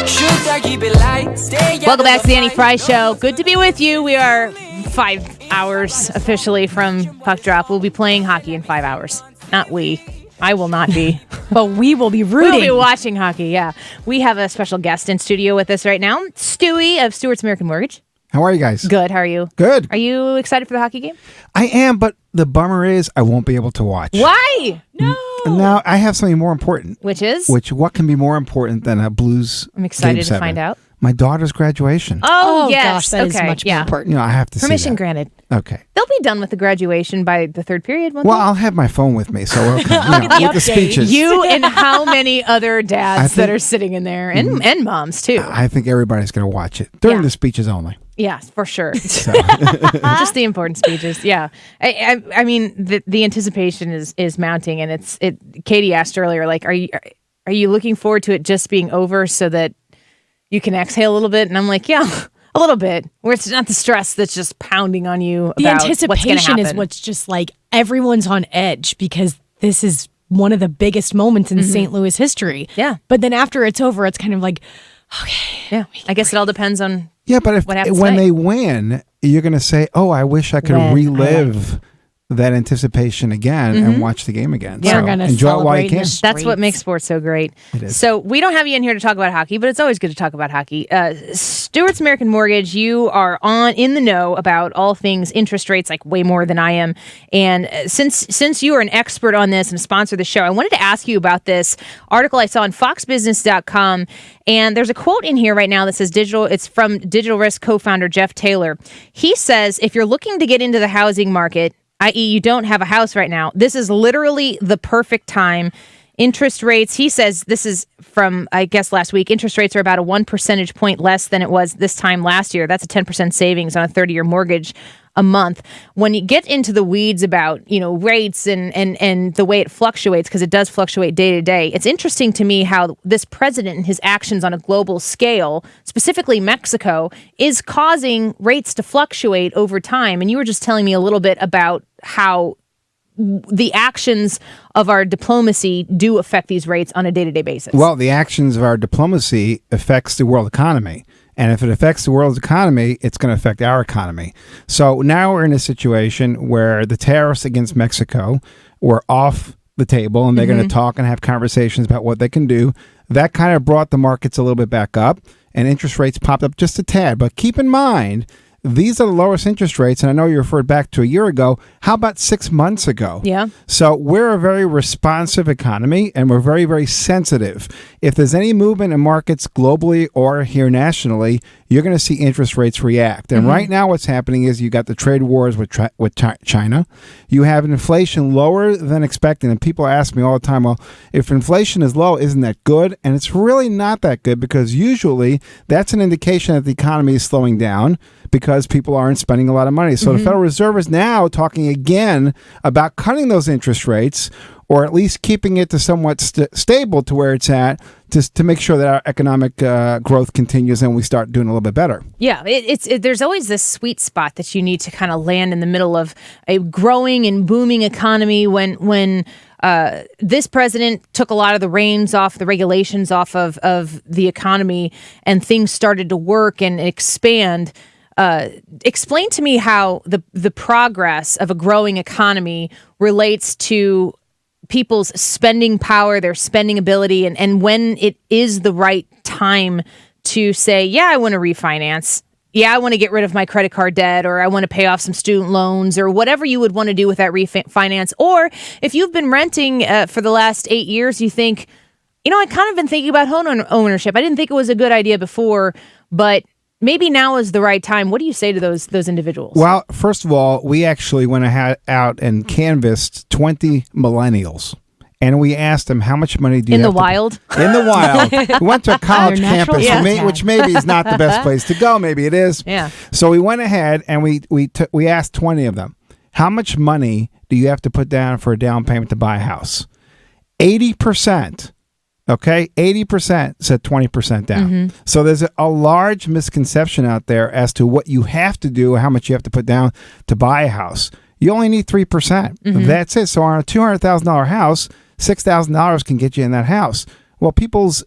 Should I keep it light? Welcome back to the Annie Fry Show. Good to be with you. We are 5 hours officially from puck drop. We'll be playing hockey in 5 hours. Not we. I will not be. But we will be rooting. We'll be watching hockey, yeah. We have a special guest in studio with us right now, Stuey of Stewart's American Mortgage. How are you guys? Good. How are you? Good. Are you excited for the hockey game? I am, but the bummer is I won't be able to watch. Why? No. Now, I have something more important. Which is? What can be more important than a Blues I'm excited Game to 7? find out. My daughter's graduation. Oh, yes. Gosh, that is much more important. I have to see Permission that. granted. Okay. They'll be done with the graduation by the third period, won't Well, they? I'll have my phone with me, so we'll, Look at the with the update. speeches. You and how many other dads that think- are sitting in there, and moms, too. I think everybody's going to watch it during Yeah. the speeches only. Yeah, for sure. So. Just the important speeches. Yeah, I mean the anticipation is mounting, and it's. Katie asked earlier, like, are you looking forward to it just being over so that you can exhale a little bit? And I'm like, yeah, a little bit, where it's not the stress that's just pounding on you. The about anticipation what's is what's just like everyone's on edge because this is one of the biggest moments in St. Louis history. Yeah. But then after it's over, it's kind of like, okay. Yeah, I guess it all depends on. Yeah, but What happens when tonight? they win, you're going to say, "Oh, I wish I could relive that anticipation again and watch the game again." Yeah, so we're gonna enjoy it while you celebrate in can. the That's what makes sports so great. It is. So we don't have you in here to talk about hockey, but it's always good to talk about hockey. Stewart's American Mortgage, you are in the know about all things interest rates, like way more than I am. And since you are an expert on this and a sponsor of the show, I wanted to ask you about this article I saw on foxbusiness.com. And there's a quote in here right now that says it's from Digital Risk co-founder Jeff Taylor. He says, if you're looking to get into the housing market, i.e. you don't have a house right now, this is literally the perfect time. Interest rates, he says, this is from, I guess, last week, interest rates are about a 1 percentage point less than it was this time last year. That's a 10% savings on a 30-year mortgage a month. When you get into the weeds about, rates and the way it fluctuates, because it does fluctuate day to day, it's interesting to me how this president and his actions on a global scale, specifically Mexico, is causing rates to fluctuate over time. And you were just telling me a little bit about how the actions of our diplomacy do affect these rates on a day-to-day basis. Well, the actions of our diplomacy affects the world economy. And if it affects the world's economy, it's going to affect our economy. So now we're in a situation where the tariffs against Mexico were off the table, and they're going to talk and have conversations about what they can do. That kind of brought the markets a little bit back up, and interest rates popped up just a tad. But keep in mind, these are the lowest interest rates, and I know you referred back to a year ago. How about 6 months ago? Yeah. So we're a very responsive economy, and we're very, very sensitive. If there's any movement in markets globally or here nationally, you're going to see interest rates react. And right now what's happening is you got the trade wars with China. You have inflation lower than expected. And people ask me all the time, well, if inflation is low, isn't that good? And it's really not that good, because usually that's an indication that the economy is slowing down because people aren't spending a lot of money. So the Federal Reserve is now talking again about cutting those interest rates, or at least keeping it to somewhat stable to where it's at, to make sure that our economic growth continues and we start doing a little bit better. Yeah, there's always this sweet spot that you need to kind of land in the middle of a growing and booming economy when this president took a lot of the reins off, the regulations off of the economy, and things started to work and expand. Explain to me how the progress of a growing economy relates to people's spending power, their spending ability, and when it is the right time to say, yeah, I want to refinance. Yeah, I want to get rid of my credit card debt, or I want to pay off some student loans, or whatever you would want to do with that refinance. Or if you've been renting for the last 8 years, you think, I kind of been thinking about home ownership. I didn't think it was a good idea before, but maybe now is the right time. What do you say to those individuals? Well, first of all, we actually went out and canvassed 20 millennials. And we asked them, how much money do you have in the wild? In the wild. We went to a college Their natural campus, habitat. which maybe is not the best place to go. Maybe it is. Yeah. So we went ahead and we asked 20 of them, how much money do you have to put down for a down payment to buy a house? 80%. Okay, 80% said 20% down. So there's a large misconception out there as to what you have to do, how much you have to put down to buy a house. You only need 3%. That's it. So on a $200,000 house, $6,000 can get you in that house. Well, people's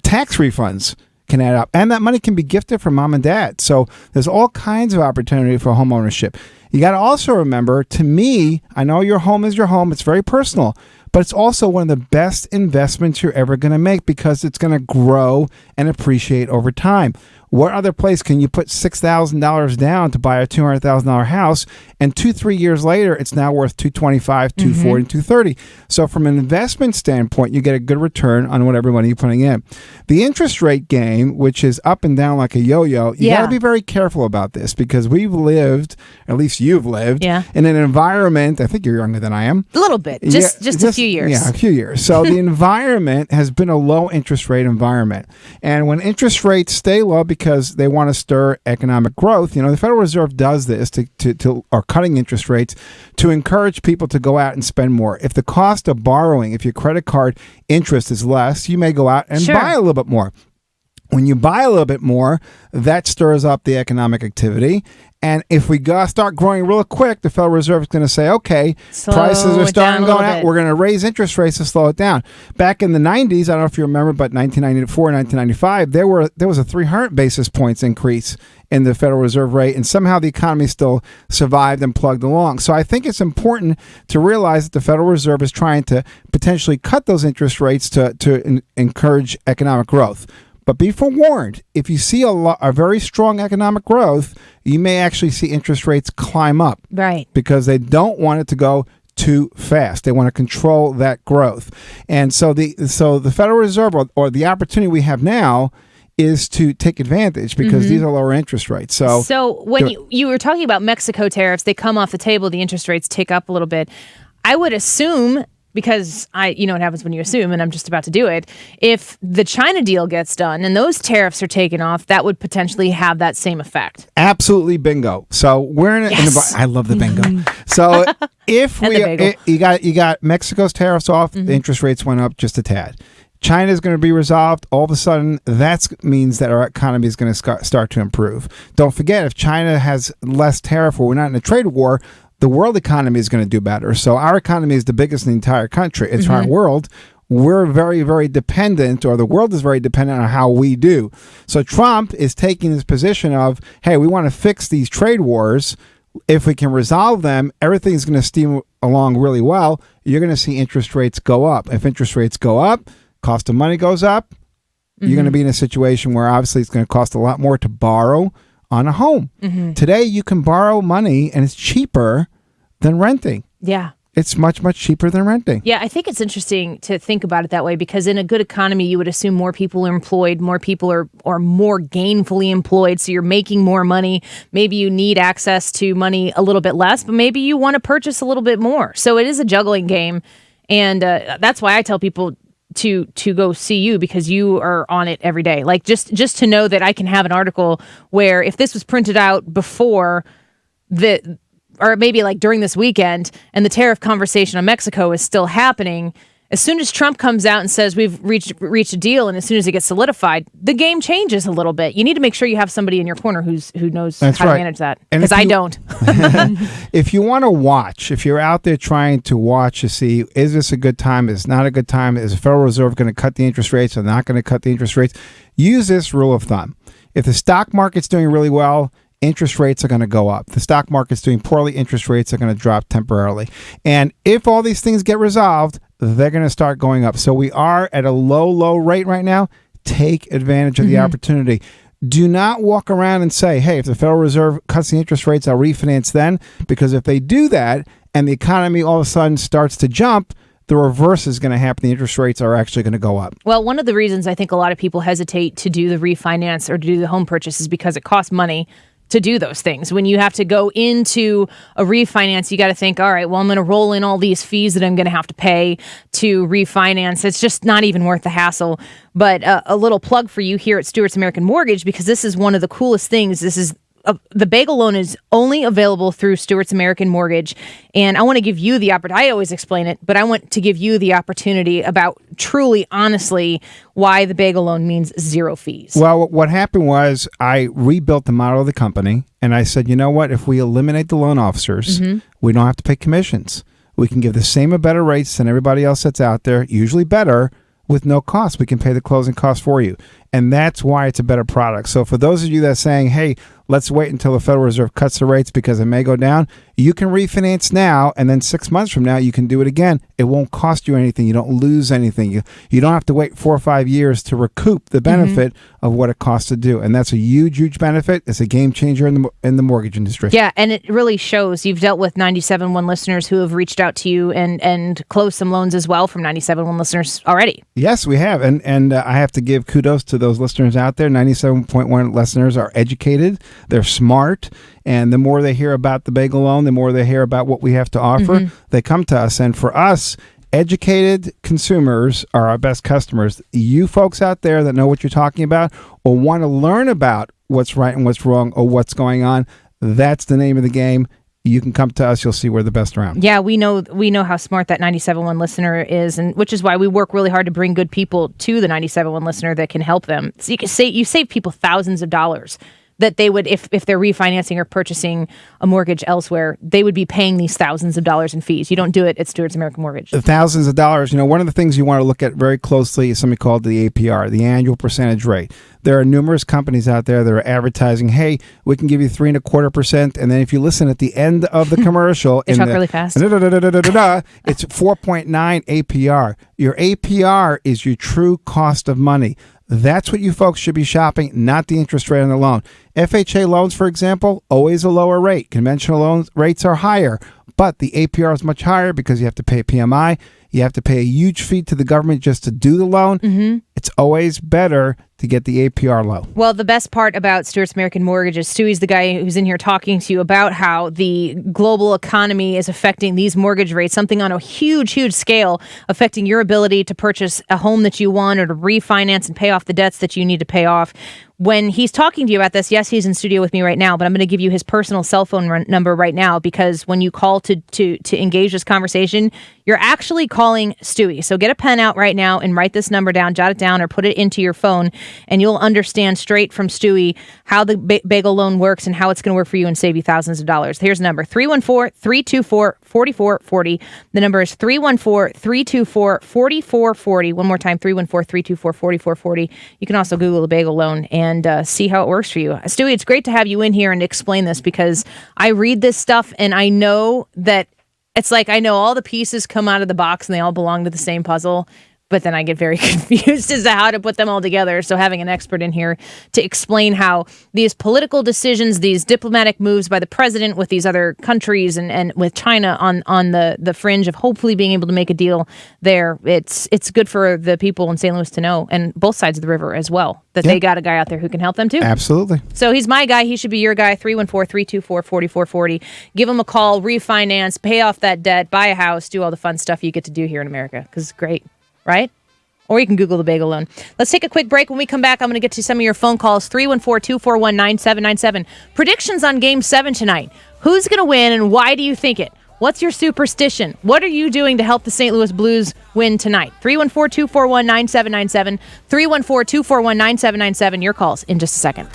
tax refunds can add up. And that money can be gifted from mom and dad. So there's all kinds of opportunity for home ownership. You got to also remember, to me, I know your home is your home. It's very personal. But it's also one of the best investments you're ever going to make because it's going to grow and appreciate over time. What other place can you put $6,000 down to buy a $200,000 house, and 2-3 years later, it's now worth $225,000, $240,000, $230,000. So from an investment standpoint, you get a good return on whatever money you're putting in. The interest rate game, which is up and down like a yo-yo, you got to be very careful about this because we've lived, at least you've lived, in an environment. I think you're younger than I am. A little bit, just a few years. Yeah, a few years. So the environment has been a low interest rate environment, and when interest rates stay low because they want to stir economic growth. The Federal Reserve does this or cutting interest rates to encourage people to go out and spend more. If the cost of borrowing, if your credit card interest is less, you may go out and buy a little bit more. When you buy a little bit more, that stirs up the economic activity. And if we start growing real quick, the Federal Reserve is going to say, okay, prices are starting going out. We're going to raise interest rates to slow it down. Back in the 90s, I don't know if you remember, but 1994, 1995, there was a 300 basis points increase in the Federal Reserve rate, and somehow the economy still survived and plugged along. So I think it's important to realize that the Federal Reserve is trying to potentially cut those interest rates to encourage economic growth. But be forewarned, if you see a very strong economic growth, you may actually see interest rates climb up. Right. Because they don't want it to go too fast. They want to control that growth. And so the Federal Reserve or the opportunity we have now is to take advantage because these are lower interest rates. So when you were talking about Mexico tariffs, they come off the table, the interest rates tick up a little bit. I would assume, because you know what happens when you assume, and I'm just about to do it, if the China deal gets done and those tariffs are taken off, that would potentially have that same effect. Absolutely bingo. So we're in I love the bingo. So if you got Mexico's tariffs off, the interest rates went up just a tad. China is going to be resolved. All of a sudden, that means that our economy is going to start to improve. Don't forget, if China has less tariff or we're not in a trade war, the world economy is going to do better. So our economy is the biggest in the entire country. It's our world. We're very, very dependent, or the world is very dependent on how we do. So Trump is taking this position of, hey, we want to fix these trade wars. If we can resolve them, everything's going to steam along really well. You're going to see interest rates go up. If interest rates go up, cost of money goes up. You're going to be in a situation where obviously it's going to cost a lot more to borrow on a home. Today, you can borrow money and it's cheaper than renting. Yeah. It's much, much cheaper than renting. Yeah, I think it's interesting to think about it that way because in a good economy, you would assume more people are employed, more people are more gainfully employed, so you're making more money. Maybe you need access to money a little bit less, but maybe you want to purchase a little bit more. So it is a juggling game, and that's why I tell people to go see you because you are on it every day. Like just to know that I can have an article where if this was printed out before or maybe like during this weekend and the tariff conversation on Mexico is still happening, as soon as Trump comes out and says we've reached a deal, and as soon as it gets solidified, the game changes a little bit. You need to make sure you have somebody in your corner who knows how to manage that, because I don't. If you want to watch, if you're out there trying to watch to see, is this a good time? Is it not a good time? Is the Federal Reserve going to cut the interest rates or not going to cut the interest rates? Use this rule of thumb. If the stock market's doing really well, interest rates are going to go up. The stock market's doing poorly, interest rates are going to drop temporarily. And if all these things get resolved, they're going to start going up. So we are at a low rate right now. Take advantage of the opportunity. Do not walk around and say, hey, if the Federal Reserve cuts the interest rates, I'll refinance then. Because if they do that and the economy all of a sudden starts to jump, the reverse is going to happen. The interest rates are actually going to go up. Well, one of the reasons I think a lot of people hesitate to do the refinance or to do the home purchase is because it costs money to do those things. When you have to go into a refinance, you got to think, all right, well, I'm going to roll in all these fees that I'm going to have to pay to refinance. It's just not even worth the hassle. But a little plug for you here at Stewart's American Mortgage, because this is one of the coolest things. This is the bagel loan is only available through Stewart's American Mortgage. And I want to give you the opportunity. I always explain it, but I want to give you the opportunity about truly, honestly, why the bagel loan means zero fees. Well, what happened was I rebuilt the model of the company, and I said, you know what? If we eliminate the loan officers, we don't have to pay commissions. We can give the same or better rates than everybody else that's out there, usually better, with no cost. We can pay the closing costs for you. And that's why it's a better product. So for those of you that are saying, hey, let's wait until the Federal Reserve cuts the rates because it may go down, you can refinance now, and then 6 months from now, you can do it again. It won't cost you anything. You don't lose anything. You don't have to wait 4 or 5 years to recoup the benefit of what it costs to do. And that's a huge, huge benefit. It's a game changer in the mortgage industry. Yeah, and it really shows. You've dealt with 97.1 listeners who have reached out to you and closed some loans as well from 97.1 listeners already. Yes, we have. And I have to give kudos to those listeners out there. 97.1 listeners are educated. They're smart. And the more they hear about the bagel loan, the more they hear about what we have to offer, they come to us. And for us, educated consumers are our best customers. You folks out there that know what you're talking about or want to learn about what's right and what's wrong or what's going on, that's the name of the game. You can come to us. You'll see we're the best around. Yeah, we know how smart that 97.1 listener is, and which is why we work really hard to bring good people to the 97.1 listener that can help them. So you save people thousands of dollars that they would, if they're refinancing or purchasing a mortgage elsewhere, they would be paying these thousands of dollars in fees. You don't do it at Stewart's American Mortgage. The thousands of dollars. One of the things you want to look at very closely is something called the APR, the annual percentage rate. There are numerous companies out there that are advertising, hey, we can give you 3.25%. And then if you listen at the end of the commercial, they talk really fast. It's 4.9 APR. Your APR is your true cost of money. That's what you folks should be shopping, not the interest rate on the loan. FHA loans, for example, always a lower rate. Conventional loans rates are higher, but the APR is much higher because you have to pay PMI. You have to pay a huge fee to the government just to do the loan. It's always better to get the APR low. Well, the best part about Stewart's American Mortgage is Stewie's the guy who's in here talking to you about how the global economy is affecting these mortgage rates, something on a huge, huge scale, affecting your ability to purchase a home that you want or to refinance and pay off the debts that you need to pay off. When he's talking to you about this, yes, he's in studio with me right now, but I'm going to give you his personal cell phone number right now because when you call to engage this conversation, you're actually calling Stewie. So get a pen out right now and write this number down, jot it down, or put it into your phone, and you'll understand straight from Stewie how the bagel loan works and how it's going to work for you and save you thousands of dollars. Here's the number, 314-324-4440. The number is 314-324-4440. One more time, 314-324-4440. You can also Google the bagel loan and see how it works for you. Stewie, it's great to have you in here and explain this because I read this stuff and I know that it's like I know all the pieces come out of the box and they all belong to the same puzzle, but then I get very confused as to how to put them all together. So having an expert in here to explain how these political decisions, these diplomatic moves by the president with these other countries and with China on the fringe of hopefully being able to make a deal there, it's good for the people in St. Louis to know, and both sides of the river as well, that they got a guy out there who can help them too. Absolutely. So he's my guy. He should be your guy. 314-324-4440. Give him a call, refinance, pay off that debt, buy a house, do all the fun stuff you get to do here in America because it's great. Right? Or you can Google the bagel loan. Let's take a quick break. When we come back, I'm going to get to some of your phone calls. 314-241-9797. Predictions on Game 7 tonight. Who's going to win and why do you think it? What's your superstition? What are you doing to help the St. Louis Blues win tonight? 314-241-9797. 314-241-9797. Your calls in just a second.